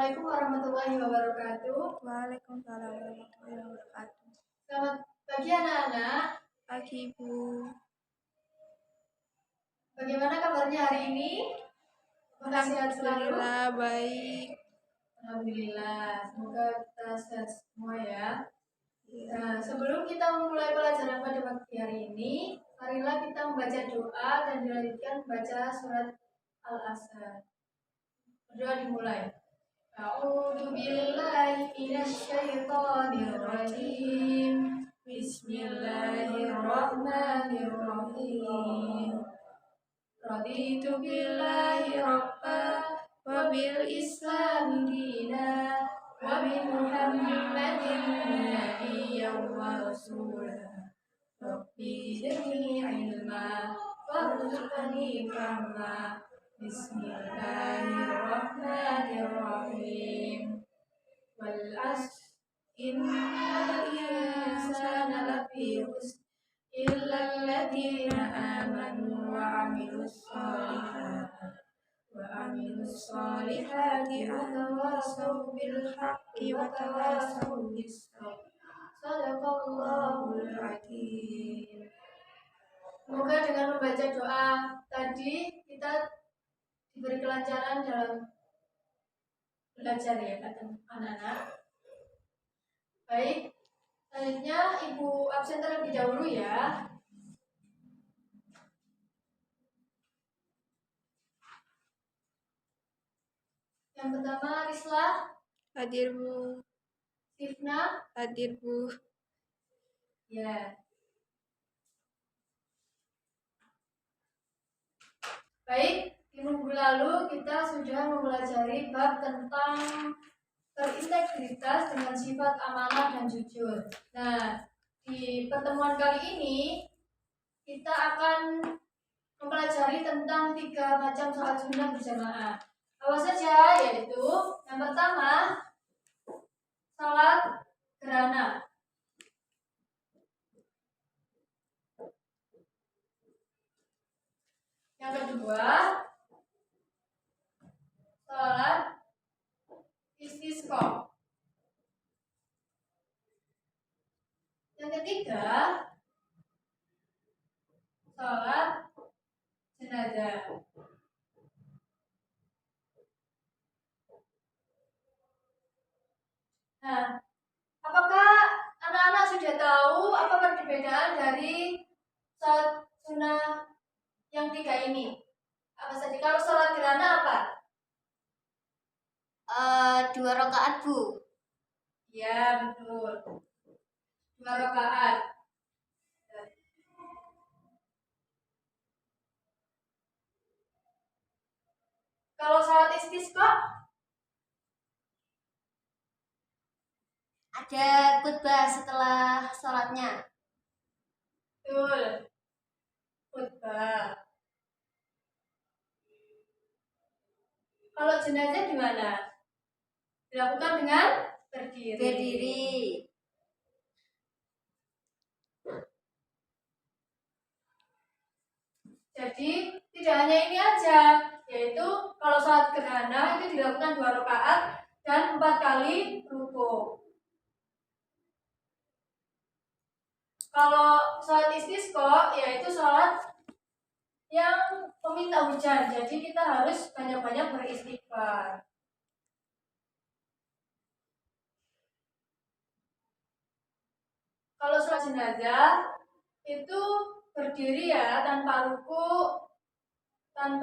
Assalamualaikum warahmatullahi wabarakatuh. Waalaikumsalam warahmatullahi wabarakatuh. Selamat pagi anak-anak. Pagi Bu. Bagaimana kabarnya hari ini? Apakah sehat selalu? Alhamdulillah baik. Alhamdulillah. Semoga kita sehat semua ya. Nah, sebelum kita memulai pelajaran pada pagi hari ini, marilah kita membaca doa dan dilanjutkan membaca surat Al-Asr. Berdoa dimulai. A'udzu billahi minasyaitonir rajim. Bismillahirrahmanirrahim. Raditu billahi rabba wa bil islami dina wa bi Muhammadin nabiyyan wa rasulah. Rabbi zidni ilma warzuqni fahma. Bismillahirrahmanirrahim. Wal 'ashr innal insana lafi khusr illa alladziina aamanu wa 'amilus solihati wa tawasaw bil haqqi wa tawasaw bis sabr. Shadaqallahul 'adzim. Semoga dengan membaca doa tadi kita diberi kelancaran dalam belajar ya anak-anak. Baik, selanjutnya Ibu absen terlebih dahulu ya. Yang pertama Risla. Hadir Bu. Sifna. Hadir Bu. Ya. Baik, di minggu lalu kita sudah mempelajari bab tentang berintegritas dengan sifat amanah dan jujur. Nah, di pertemuan kali ini kita akan mempelajari tentang 3 macam sholat sunnah berjamaah. Apa saja? Yaitu yang pertama, sholat gerhana. Yang kedua, sholat istisqa. Yang ketiga, sholat jenazah. Nah, apakah anak-anak sudah tahu apa perbedaan dari sholat sunnah yang 3 ini? Apa saja? Kalau sholat gerhana apa? 2 rakaat Bu. Ya, betul. 2 rakaat. Kalau sholat istisqa? Ada khutbah setelah sholatnya. Betul. Khutbah. Kalau jenazah gimana? Dilakukan dengan berdiri. Jadi tidak hanya ini aja, yaitu kalau sholat gerhana itu dilakukan 2 rakaat dan 4 kali rukuk. Kalau sholat istisqa yaitu sholat yang meminta hujan, jadi kita harus banyak-banyak beristighfar. Kalau sholat jenazah itu berdiri ya, tanpa ruku dan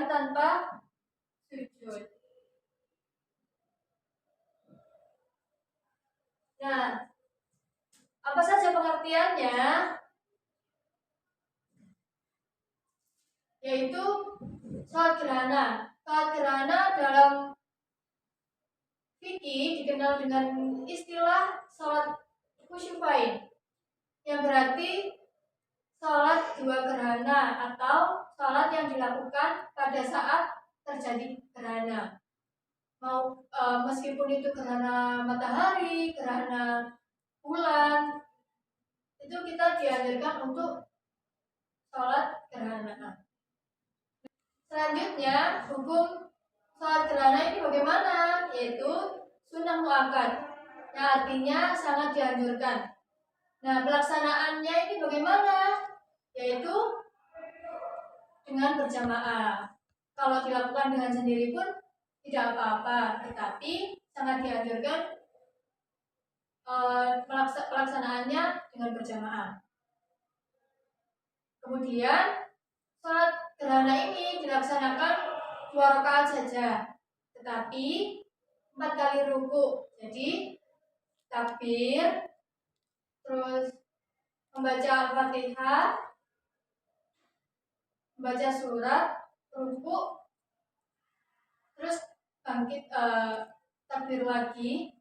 tanpa sujud. Nah, apa saja pengertiannya? Yaitu sholat gerhana. Sholat gerhana dalam fikih dikenal dengan istilah sholat khusyufain, yang berarti sholat 2 gerhana atau sholat yang dilakukan pada saat terjadi gerhana. Meskipun itu gerhana matahari, gerhana bulan, itu kita dianjurkan untuk sholat gerhana. Selanjutnya, hukum sholat gerhana ini bagaimana? Yaitu sunnah muakkad, yang artinya sangat dianjurkan. Nah, pelaksanaannya ini bagaimana? Yaitu dengan berjamaah. Kalau dilakukan dengan sendiri pun tidak apa-apa, tetapi sangat dianjurkan pelaksanaannya dengan berjamaah. Kemudian sholat gerhana ini dilaksanakan 2 rakaat saja, tetapi 4 kali ruku. Jadi takbir, terus membaca Al-Fatihah, membaca surat, ruku, terus bangkit takbir lagi,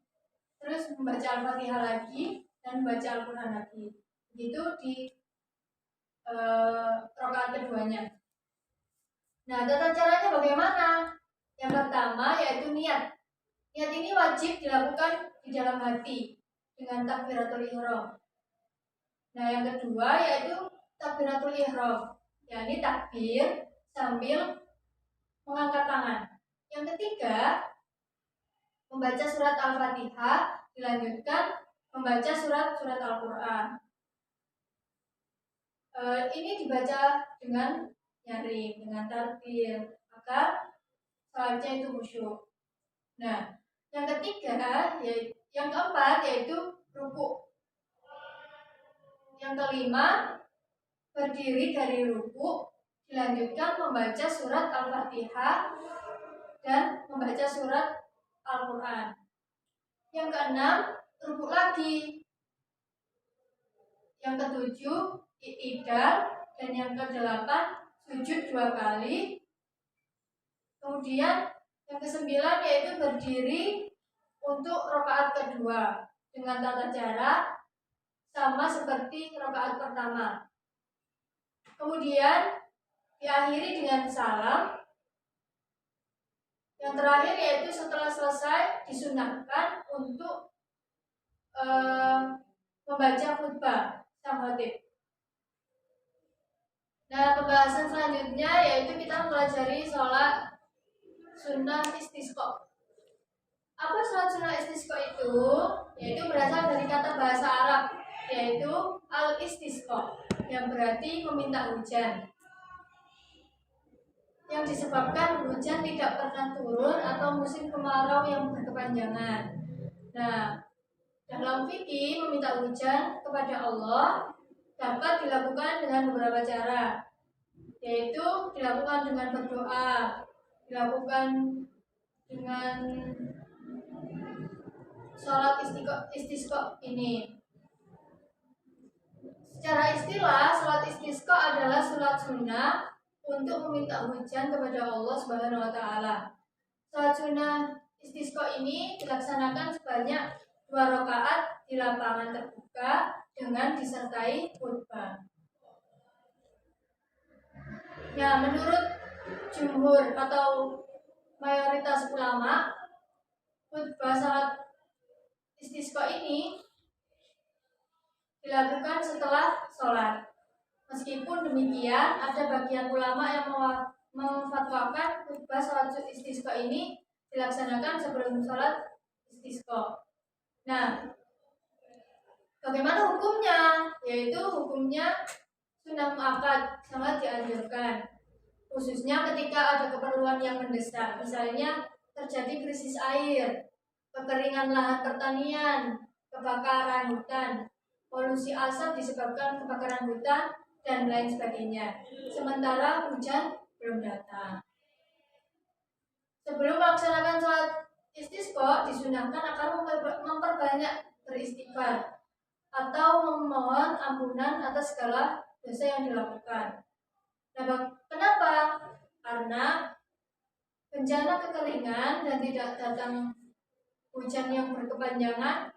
terus membaca Al-Fatihah lagi, dan membaca Al-Quran lagi. Begitu di rakaat keduanya. Nah, tata caranya bagaimana? Yang pertama yaitu niat. Niat ini wajib dilakukan di dalam hati dengan takbiratul ihram. Nah, yang kedua yaitu takbiratul ihram, yakni takbir sambil mengangkat tangan. Yang ketiga, membaca surat Al-Fatihah, dilanjutkan membaca surat-surat Al-Quran. Ini dibaca dengan nyaring, dengan tartil, maka salatnya itu khusyuk. Nah, yang keempat yaitu ruku. Yang kelima, berdiri dari ruku, dilanjutkan membaca surat Al-Fatihah dan membaca surat Al-Quran. Yang keenam, ruku lagi. Yang ketujuh, i'tidal, dan yang kedelapan, sujud 2 kali. Kemudian yang kesembilan yaitu berdiri untuk rakaat kedua dengan tata cara sama seperti rakaat pertama. Kemudian diakhiri dengan salam. Yang terakhir yaitu setelah selesai disunahkan untuk membaca khutbah sang khatib. Nah, pembahasan selanjutnya yaitu kita mempelajari sholat sunnah istisqa. Apa sholat sunnah istisqa itu? Yaitu berasal dari kata bahasa Arab, yaitu al-istisqa, yang berarti meminta hujan, yang disebabkan hujan tidak pernah turun atau musim kemarau yang berkepanjangan. Nah, dalam fikih meminta hujan kepada Allah dapat dilakukan dengan beberapa cara, yaitu dilakukan dengan berdoa, dilakukan dengan sholat istisqa ini. Secara istilah, sholat istisqa adalah sholat sunnah untuk meminta hujan kepada Allah Subhanahu wa Ta'ala. Sholat sunnah istisqa ini dilaksanakan sebanyak 2 rakaat di lapangan terbuka dengan disertai khutbah. Ya, menurut jumhur atau mayoritas ulama, khutbah salat istisqa ini dilakukan setelah sholat. Meskipun demikian, ada bagian ulama yang memfatwakan khutbah salat istisqa ini dilaksanakan sebelum sholat istisqa. Nah, bagaimana hukumnya? Yaitu hukumnya sunnah muakkad, sangat dianjurkan, khususnya ketika ada keperluan yang mendesak, misalnya terjadi krisis air, kekeringan lahan pertanian, kebakaran hutan, polusi asap disebabkan kebakaran hutan, dan lain sebagainya. Sementara hujan belum datang. Sebelum melaksanakan sholat istisqa, disunahkan akan memperbanyak beristighfar atau memohon ampunan atas segala dosa yang dilakukan. Nah, kenapa? Karena bencana kekeringan dan tidak datang hujan yang berkepanjangan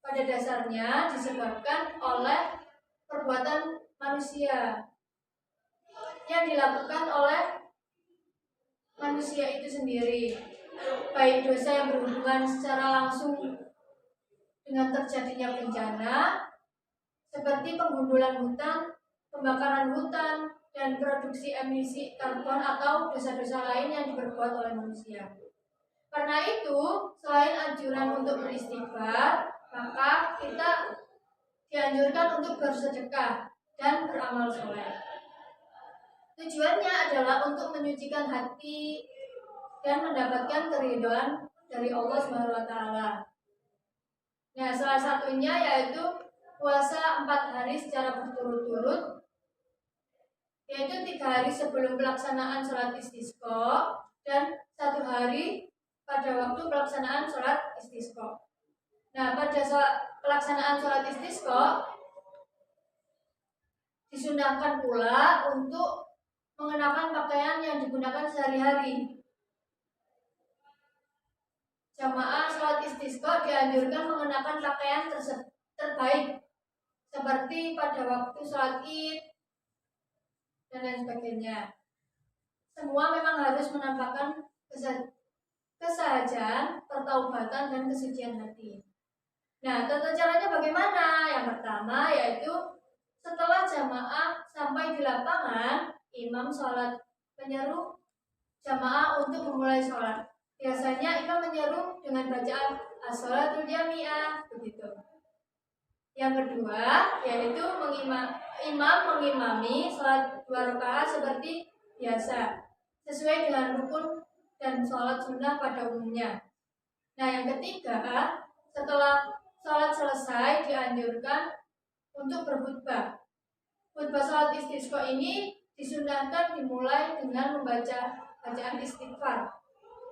pada dasarnya disebabkan oleh perbuatan manusia yang dilakukan oleh manusia itu sendiri, baik dosa yang berhubungan secara langsung dengan terjadinya bencana seperti penggundulan hutan, pembakaran hutan, dan produksi emisi karbon atau dosa-dosa lain yang diperbuat oleh manusia. Karena itu, selain anjuran untuk beristighfar, maka kita dianjurkan untuk bersedekah dan beramal soleh. Tujuannya adalah untuk menyucikan hati dan mendapatkan keridhaan dari Allah SWT. Nah, salah satunya yaitu puasa 4 hari secara berturut-turut, yaitu 3 hari sebelum pelaksanaan sholat istisqa dan 1 hari pada waktu pelaksanaan sholat istisqa. Nah, pada pelaksanaan sholat istisqa disunahkan pula untuk mengenakan pakaian yang digunakan sehari-hari. Jamaah sholat istisqa dianjurkan mengenakan pakaian terbaik seperti pada waktu sholat id dan lain sebagainya. Semua memang harus menampakkan kesahajaan, pertaubatan, dan kesucian hati. Nah, tata caranya bagaimana? Yang pertama yaitu setelah jamaah sampai di lapangan, imam sholat menyeru jamaah untuk memulai sholat. Biasanya imam menyeru dengan bacaan as-sholatul jami'ah, begitu. Yang kedua yaitu imam mengimami sholat 2 rakaat seperti biasa, sesuai dengan rukun dan sholat sunnah pada umumnya. Nah, yang ketiga, setelah sholat selesai dianjurkan untuk berkhutbah. Khutbah sholat istisqa ini disunahkan dimulai dengan membaca bacaan istighfar,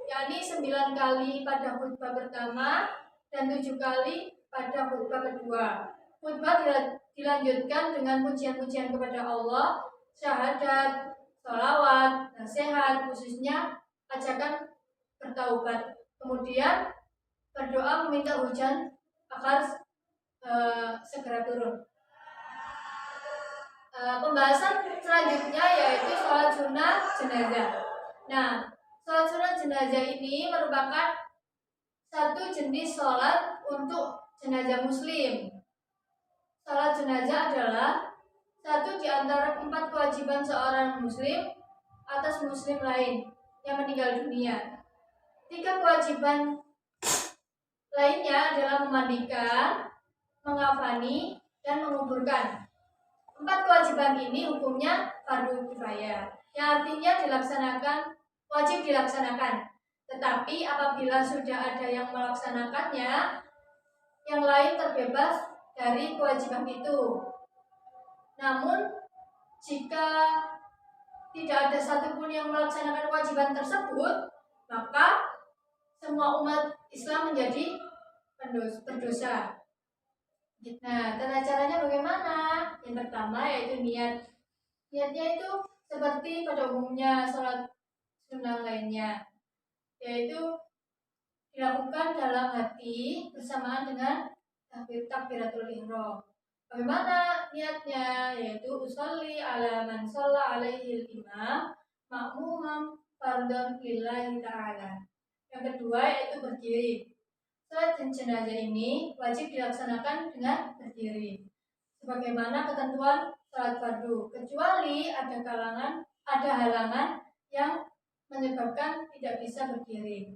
yakni 9 kali pada khutbah pertama dan 7 kali pada khutbah kedua. Khutbah dilanjutkan dengan pujian-pujian kepada Allah, syahadat, sholawat, nasihat, khususnya ajakan bertaubat. Kemudian berdoa meminta hujan agar segera turun. Pembahasan selanjutnya yaitu sholat sunnah jenazah. Nah, sholat sunnah jenazah ini merupakan satu jenis sholat untuk jenazah muslim. Sholat jenazah adalah satu di antara 4 kewajiban seorang muslim atas muslim lain yang meninggal dunia. 3 kewajiban lainnya adalah memandikan, mengafani, dan menguburkan. 4 kewajiban ini hukumnya fardu kifayah, yang artinya wajib dilaksanakan. Tetapi apabila sudah ada yang melaksanakannya, yang lain terbebas dari kewajiban itu. Namun, jika tidak ada satupun yang melaksanakan kewajiban tersebut, maka semua umat Islam menjadi berdosa. Nah, tata caranya bagaimana? Yang pertama yaitu niat. Niatnya itu seperti pada umumnya sholat sunnah lainnya, yaitu dilakukan dalam hati bersamaan dengan takbiratul ihram. Bagaimana niatnya? Yaitu usolli ala man sholla alaihi imam ma'mumam fardhan lillahi ta'ala. Yang kedua yaitu berdiri. Sholat jenazah ini wajib dilaksanakan dengan berdiri, sebagaimana ketentuan sholat fardu, kecuali ada halangan yang menyebabkan tidak bisa berdiri.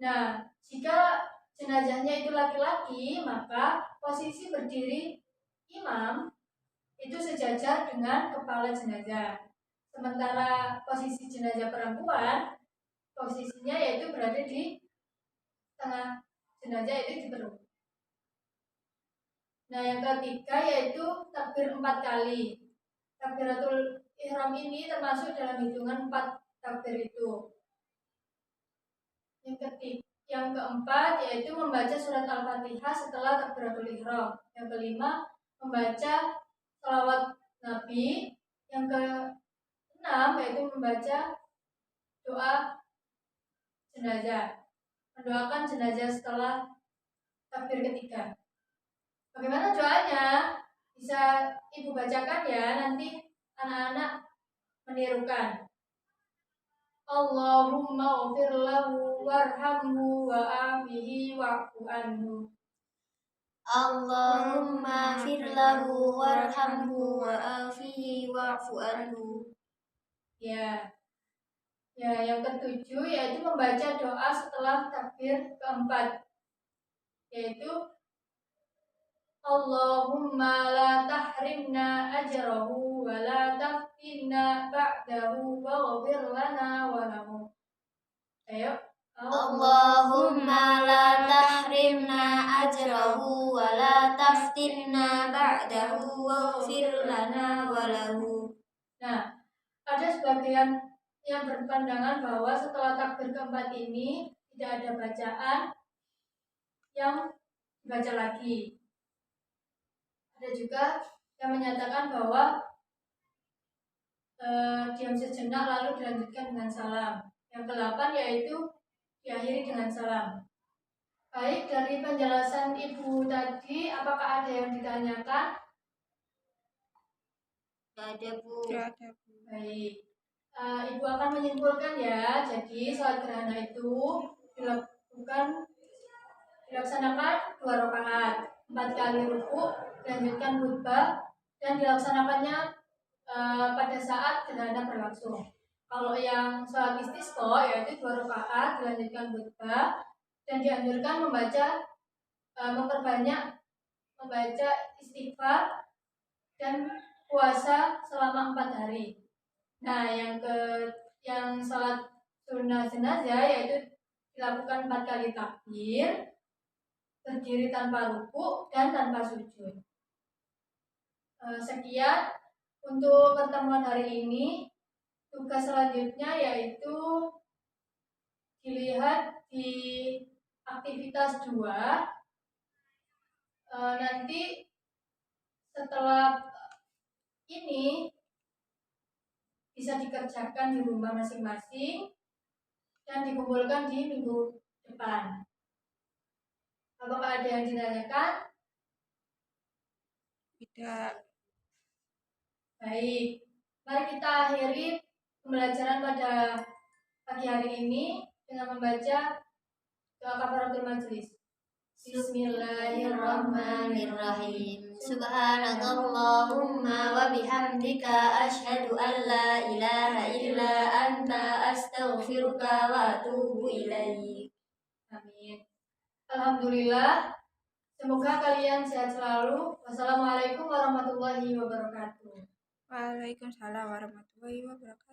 Nah, jika jenazahnya itu laki-laki, maka posisi berdiri imam itu sejajar dengan kepala jenazah. Sementara posisi jenazah perempuan, posisinya yaitu berada di tengah jenazah, yaitu di perut. Nah, yang ketiga yaitu takbir 4 kali. Takbiratul ihram ini termasuk dalam hitungan 4 takbir itu. Yang keempat yaitu membaca surat Al-Fatihah setelah takbiratul ihram. Yang kelima membaca shalawat Nabi. Yang keenam yaitu membaca doa jenazah, mendoakan jenazah setelah takbir ketiga. Bagaimana doanya? Bisa ibu bacakan ya, nanti anak-anak menirukan. Allahumma ghfir lahu warhamhu wa'afihi wa'fu anhu. Allahumma firlahu warhamhu wa'afihi wa'fu anhu. Ya. Ya, yang ketujuh yaitu membaca doa setelah takbir keempat, yaitu Allahumma la tahrimna ajrahu wa la taftinna ba'dahu waghfir lana wa lahu. Ayo. Allahumma la tahrimna ajrahu wa la taftinna ba'dahu waghfir lana wa lahu. Nah, ada sebagian yang berpandangan bahwa setelah takbir keempat ini tidak ada bacaan yang dibaca lagi. Ada juga yang menyatakan bahwa diam sejenak lalu dilanjutkan dengan salam. Yang ke-8 yaitu diakhiri dengan salam. Baik, dari penjelasan Ibu tadi, apakah ada yang ditanyakan? Tidak ada, Bu. Tidak ada, Bu. Baik, Ibu akan menyimpulkan ya. Jadi sholat gerhana itu dilaksanakan 2 rakaat, 4 kali ruku, dilanjutkan khutbah, dan dilaksanakannya pada saat gerhana berlangsung. Kalau yang sholat istisqa yaitu 2 rakaat, dilanjutkan khutbah, dan dianjurkan memperbanyak membaca istighfar dan puasa selama 4 hari. Nah, yang sholat sunnah jenazah yaitu dilakukan 4 kali takbir, berdiri tanpa ruku dan tanpa sujud. Sekian untuk pertemuan hari ini. Tugas selanjutnya yaitu dilihat di aktivitas 2. Nanti setelah ini bisa dikerjakan di rumah masing-masing dan dikumpulkan di minggu depan. Apakah ada yang ditanyakan? Tidak. Baik, mari kita akhiri pembelajaran pada pagi hari ini dengan membaca doa kafaratul majelis. Bismillahirrahmanirrahim. Subhanakallahumma wa bihamdika asyhadu an la ilaha illa anta astaghfiruka wa atubu ilaik. Amin. Alhamdulillah. Semoga kalian sehat selalu. Wassalamualaikum warahmatullahi wabarakatuh. Waalaikumsalam warahmatullahi wabarakatuh.